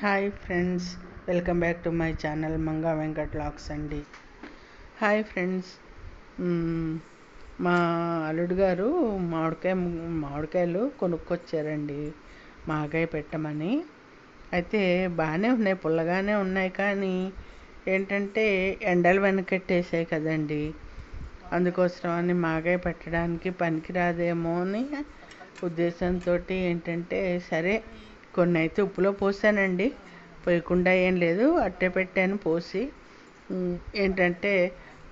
Hi friends, welcome back to my channel Manga Venkat vlogs అండి. Hi friends, మా అల్లుడు గారు మామిడికాయలు కొనుక్కొచ్చారండి మాగాయ పెట్టమని. అయితే బాగానే ఉన్నాయి, పుల్లగానే ఉన్నాయి, కానీ ఏంటంటే ఎండలు వెనకెట్టేసాయి కదండి. అందుకోసమని మాగాయ పెట్టడానికి పనికిరాదేమో అని ఉద్దేశంతో ఏంటంటే సరే కొన్ని అయితే ఉప్పులో పోసానండి, పోయకుండా ఏం లేదు, అట్టే పెట్టాను పోసి. ఏంటంటే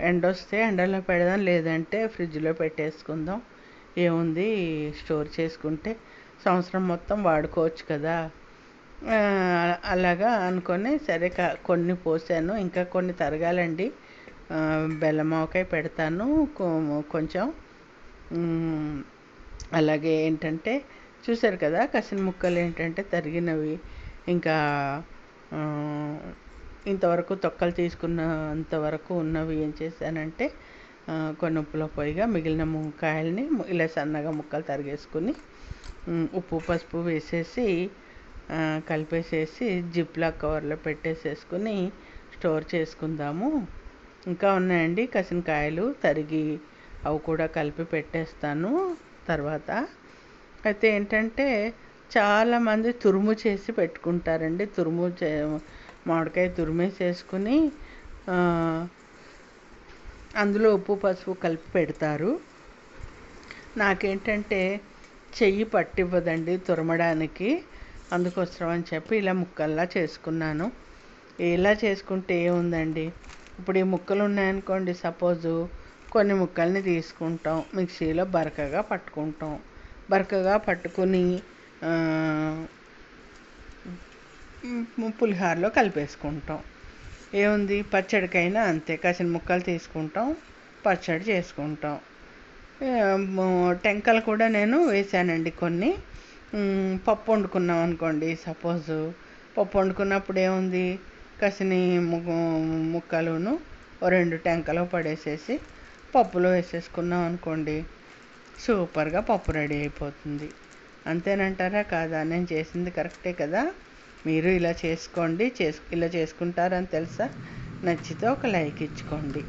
ఎండొస్తే ఎండలో పెడదాం, లేదంటే ఫ్రిడ్జ్లో పెట్టేసుకుందాం, ఏముంది స్టోర్ చేసుకుంటే సంవత్సరం మొత్తం వాడుకోవచ్చు కదా. అలాగా అనుకొని సరే కొన్ని పోసాను, ఇంకా కొన్ని తరగాలండి. బెల్లమావకాయ పెడతాను కొంచెం. అలాగే ఏంటంటే చూసారు కదా, కసిన ముక్కలు ఏంటంటే తరిగినవి, ఇంకా ఇంతవరకు తొక్కలు తీసుకున్నంతవరకు ఉన్నవి ఏం చేశానంటే కొన్ని ఉప్పులో పోయిగా మిగిలిన కాయల్ని ఇలా సన్నగా ముక్కలు తరిగేసుకుని ఉప్పు పసుపు వేసేసి కలిపేసేసి జిప్లాక్ కవర్లో పెట్టేసేసుకుని స్టోర్ చేసుకుందాము. ఇంకా ఉన్నాయండి కసిన కాయలు తరిగి, అవి కూడా కలిపి పెట్టేస్తాను తర్వాత. అయితే ఏంటంటే చాలామంది తురుము చేసి పెట్టుకుంటారండి. మామిడికాయ తురిమేసేసుకుని అందులో ఉప్పు పసుపు కలిపి పెడతారు. నాకేంటంటే చెయ్యి పట్టివ్వదండి తురమడానికి, అందుకోసం అని చెప్పి ఇలా ముక్కల్లా చేసుకున్నాను. ఇలా చేసుకుంటే ఏముందండి, ఇప్పుడు ఈ ముక్కలు ఉన్నాయనుకోండి, సపోజు కొన్ని ముక్కల్ని తీసుకుంటాం, మిక్సీలో బరకగా పట్టుకుంటాం, బరకగా పట్టుకుని పులిహోరలో కలిపేసుకుంటాం. ఏముంది, పచ్చడికైనా అంతే, కసిన ముక్కలు తీసుకుంటాం, పచ్చడి చేసుకుంటాం. టెంకలు కూడా నేను వేసానండి కొన్ని. పప్పు వండుకున్నాం అనుకోండి, సపోజు పప్పు వండుకున్నప్పుడు ఏముంది, కసిన ముక్కలును 2 టెంకలు పడేసేసి పప్పులో వేసేసుకున్నాం అనుకోండి, సూపర్గా పప్పు రెడీ అయిపోతుంది. అంతేనంటారా కాదా? నేను చేసింది కరెక్టే కదా. మీరు ఇలా చేసుకోండి, ఇలా చేసుకుంటారని తెలుసా. నచ్చితే ఒక లైక్ ఇచ్చుకోండి.